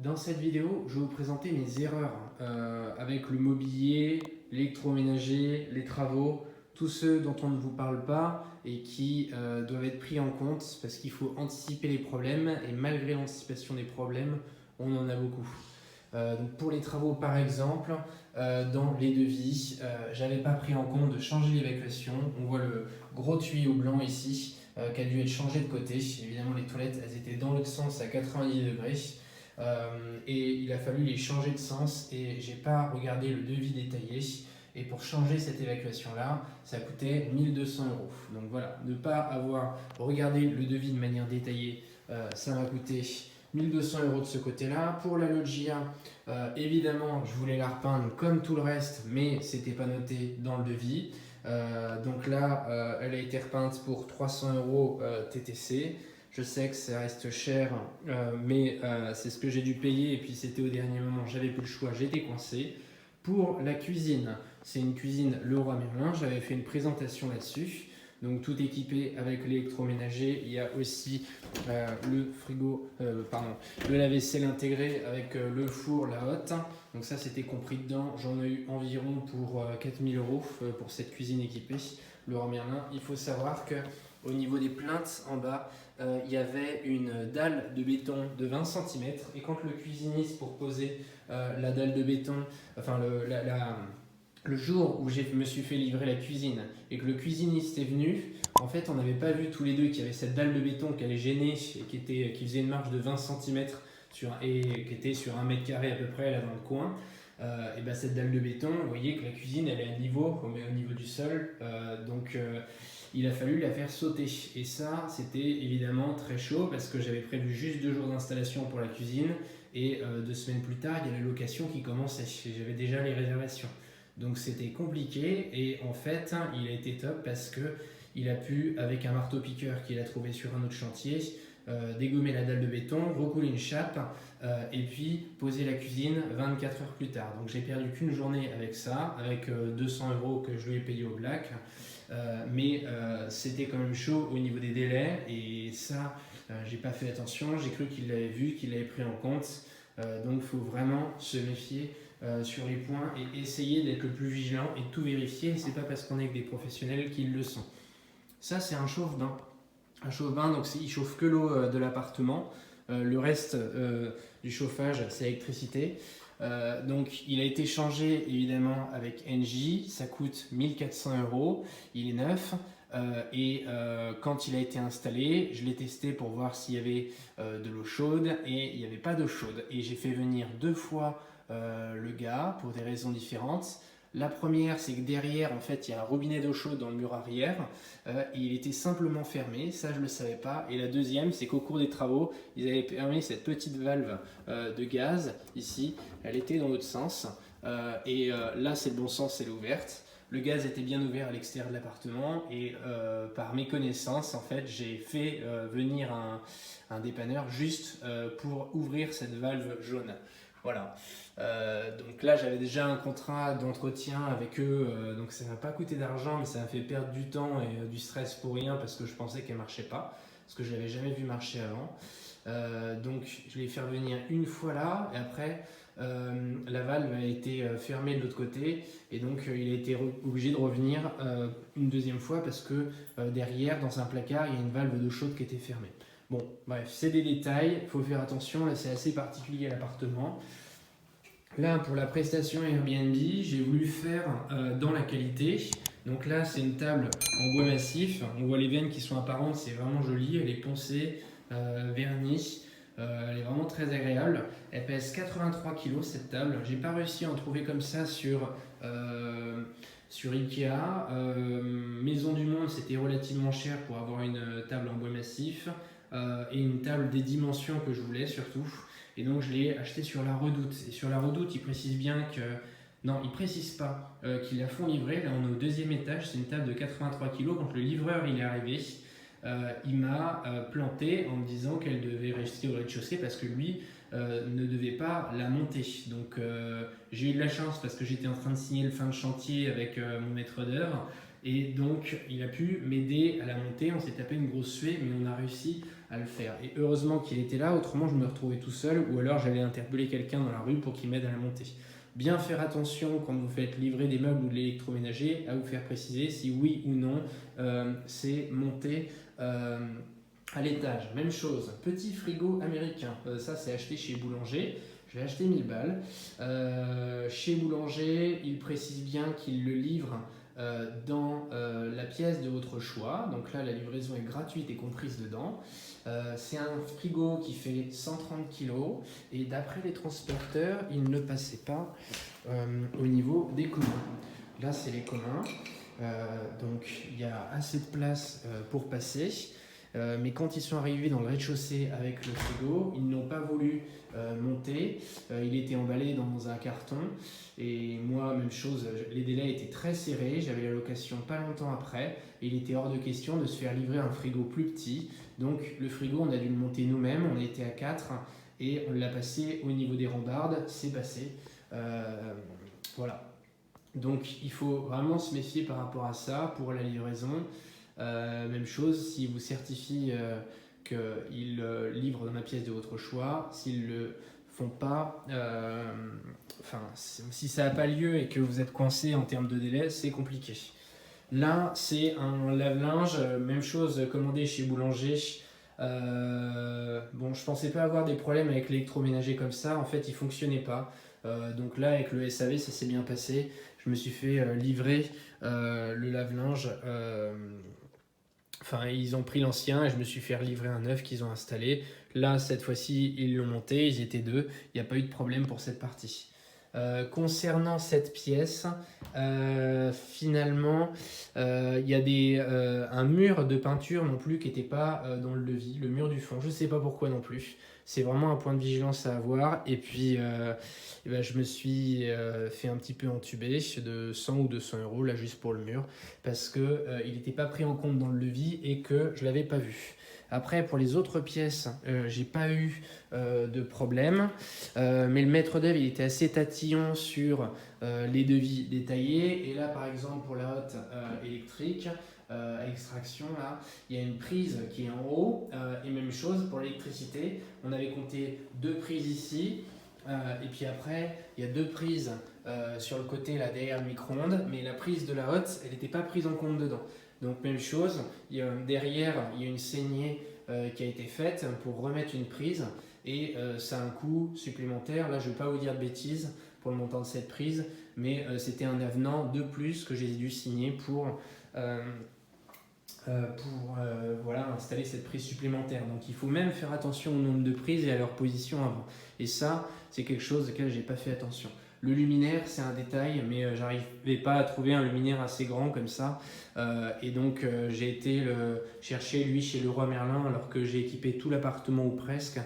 Dans cette vidéo, je vais vous présenter mes erreurs avec le mobilier, l'électroménager, les travaux, tous ceux dont on ne vous parle pas et qui doivent être pris en compte parce qu'il faut anticiper les problèmes et malgré l'anticipation des problèmes, on en a beaucoup. Donc pour les travaux par exemple, dans les devis, j'avais pas pris en compte de changer l'évacuation. On voit le gros tuyau blanc ici qui a dû être changé de côté. Évidemment les toilettes elles étaient dans l'autre sens à 90 degrés. Et il a fallu les changer de sens et j'ai pas regardé le devis détaillé. Et pour changer cette évacuation-là, ça coûtait 1200 euros. Donc voilà, ne pas avoir regardé le devis de manière détaillée, ça m'a coûté 1200 euros de ce côté-là. Pour la loggia, évidemment, je voulais la repeindre comme tout le reste, mais c'était pas noté dans le devis. Donc là, elle a été repeinte pour 300 euros TTC. Je sais que ça reste cher, mais c'est ce que j'ai dû payer et puis c'était au dernier moment, j'avais plus le choix, j'étais coincé. Pour la cuisine, c'est une cuisine Leroy Merlin, j'avais fait une présentation là-dessus. Donc tout équipé avec l'électroménager, il y a aussi le frigo, le lave-vaisselle intégré avec le four, la hotte. Donc ça c'était compris dedans, j'en ai eu environ pour 4000 euros pour cette cuisine équipée Leroy Merlin. Il faut savoir que au niveau des plinthes en bas, il y avait une dalle de béton de 20 cm et quand le cuisiniste pour poser la dalle de béton, enfin le jour où je me suis fait livrer la cuisine et que le cuisiniste est venu, en fait on n'avait pas vu tous les deux qu'il y avait cette dalle de béton qui allait gêner et qui faisait une marge de 20 cm et qui était sur 1 m² à peu près là dans le coin. Et ben cette dalle de béton, vous voyez que la cuisine elle est à niveau, au niveau du sol, donc il a fallu la faire sauter. Et ça, c'était évidemment très chaud parce que j'avais prévu juste 2 jours d'installation pour la cuisine et 2 semaines plus tard, il y a la location qui commençait. J'avais déjà les réservations. Donc c'était compliqué et en fait, il a été top parce que il a pu, avec un marteau-piqueur qu'il a trouvé sur un autre chantier, dégommer la dalle de béton, recouler une chape et puis poser la cuisine 24 heures plus tard. Donc j'ai perdu qu'une journée avec ça, avec 200 euros que je lui ai payé au black. Mais c'était quand même chaud au niveau des délais et ça, j'ai pas fait attention. J'ai cru qu'il l'avait vu, qu'il l'avait pris en compte. Donc il faut vraiment se méfier sur les points et essayer d'être le plus vigilant et de tout vérifier. C'est pas parce qu'on est avec des professionnels qu'ils le sont. Ça, c'est un chauffe-bain. Un chauffe-bain, donc il chauffe que l'eau de l'appartement. Le reste du chauffage, c'est l'électricité. Donc il a été changé évidemment avec Engie, ça coûte 1400 euros, il est neuf. Quand il a été installé, je l'ai testé pour voir s'il y avait de l'eau chaude et il n'y avait pas d'eau chaude. Et j'ai fait venir 2 fois le gars pour des raisons différentes. La première, c'est que derrière, en fait, il y a un robinet d'eau chaude dans le mur arrière et il était simplement fermé, ça je ne le savais pas. Et la deuxième, c'est qu'au cours des travaux, ils avaient permis cette petite valve de gaz ici, elle était dans l'autre sens. Là, c'est le bon sens, elle est ouverte. Le gaz était bien ouvert à l'extérieur de l'appartement et par méconnaissance, en fait, j'ai fait venir un dépanneur juste pour ouvrir cette valve jaune. Voilà. Donc là, j'avais déjà un contrat d'entretien avec eux, donc ça m'a pas coûté d'argent, mais ça m'a fait perdre du temps et du stress pour rien parce que je pensais qu'elle marchait pas, parce que je l'avais jamais vu marcher avant. Donc je l'ai fait revenir une fois là, et après la valve a été fermée de l'autre côté, et donc il a été obligé de revenir une deuxième fois parce que derrière, dans un placard, il y a une valve d'eau chaude qui était fermée. Bon, bref, c'est des détails, il faut faire attention, là c'est assez particulier à l'appartement. Là, pour la prestation Airbnb, j'ai voulu faire dans la qualité. Donc là, c'est une table en bois massif. On voit les veines qui sont apparentes, c'est vraiment joli. Elle est poncée, vernie. Elle est vraiment très agréable. Elle pèse 83 kg cette table. J'ai pas réussi à en trouver comme ça sur Ikea. Maison du Monde, c'était relativement cher pour avoir une table en bois massif et une table des dimensions que je voulais surtout. Et donc je l'ai acheté sur la Redoute. Et sur la Redoute, ils précisent bien que... Non, ils ne précisent pas qu'ils la font livrer. Là, on est au 2e étage. C'est une table de 83 kg. Quand le livreur il est arrivé, il m'a planté en me disant qu'elle devait rester au rez-de-chaussée parce que lui ne devait pas la monter. Donc j'ai eu de la chance parce que j'étais en train de signer le fin de chantier avec mon maître d'œuvre. Et donc, il a pu m'aider à la monter. On s'est tapé une grosse suée, mais on a réussi à le faire. Et heureusement qu'il était là, autrement je me retrouvais tout seul, ou alors j'allais interpeller quelqu'un dans la rue pour qu'il m'aide à la monter. Bien faire attention quand vous faites livrer des meubles ou de l'électroménager, à vous faire préciser si oui ou non c'est monté à l'étage. Même chose, petit frigo américain, ça c'est acheté chez Boulanger. Je l'ai acheté 1000 balles. Chez Boulanger, il précise bien qu'il le livre dans la pièce de votre choix. Donc là, la livraison est gratuite et comprise dedans. C'est un frigo qui fait 130 kg et d'après les transporteurs, il ne passait pas au niveau des communs. Là, c'est les communs. Donc il y a assez de place pour passer. Mais quand ils sont arrivés dans le rez-de-chaussée avec le frigo, ils n'ont pas voulu monter. Il était emballé dans un carton. Et moi, même chose, les délais étaient très serrés. J'avais la location pas longtemps après. Et il était hors de question de se faire livrer un frigo plus petit. Donc le frigo, on a dû le monter nous-mêmes. On était à 4 et on l'a passé au niveau des rambardes. C'est passé. Voilà. Donc il faut vraiment se méfier par rapport à ça pour la livraison. Même chose, s'ils vous certifient qu'ils livrent dans la pièce de votre choix, s'ils ne le font pas, si ça n'a pas lieu et que vous êtes coincé en termes de délai, c'est compliqué. Là, c'est un lave-linge, même chose, commandé chez Boulanger. Bon, je pensais pas avoir des problèmes avec l'électroménager comme ça, en fait il fonctionnait pas. Donc là, avec le SAV, ça s'est bien passé. Je me suis fait livrer le lave-linge. Ils ont pris l'ancien et je me suis fait livrer un neuf qu'ils ont installé. Là, cette fois-ci, ils l'ont monté, ils étaient deux. Il n'y a pas eu de problème pour cette partie. Concernant cette pièce, finalement, il y a un mur de peinture non plus qui n'était pas dans le devis, le mur du fond. Je ne sais pas pourquoi non plus. C'est vraiment un point de vigilance à avoir. Et puis, je me suis fait un petit peu entuber de 100 ou 200 euros là juste pour le mur parce qu'il n'était pas pris en compte dans le devis et que je ne l'avais pas vu. Après, pour les autres pièces, j'ai pas eu de problème. Mais le maître d'œuvre, il était assez tatillon sur les devis détaillés. Et là, par exemple, pour la hotte électrique, à extraction, là, il y a une prise qui est en haut. Et même chose pour l'électricité. On avait compté 2 prises ici. Et puis après, il y a 2 prises sur le côté, là, derrière le micro-ondes. Mais la prise de la hotte, elle n'était pas prise en compte dedans. Donc même chose, derrière il y a une saignée qui a été faite pour remettre une prise et ça a un coût supplémentaire. Là je ne vais pas vous dire de bêtises pour le montant de cette prise, mais c'était un avenant de plus que j'ai dû signer pour installer cette prise supplémentaire. Donc il faut même faire attention au nombre de prises et à leur position avant. Et ça, c'est quelque chose auquel je n'ai pas fait attention. Le luminaire, c'est un détail, mais j'arrivais pas à trouver un luminaire assez grand comme ça. Et donc, j'ai été le chercher, lui, chez Leroy Merlin, alors que j'ai équipé tout l'appartement ou presque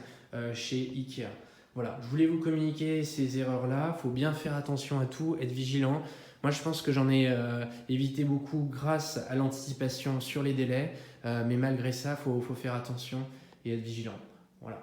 chez Ikea. Voilà, je voulais vous communiquer ces erreurs-là. Il faut bien faire attention à tout, être vigilant. Moi, je pense que j'en ai évité beaucoup grâce à l'anticipation sur les délais. Mais malgré ça, il faut faire attention et être vigilant. Voilà.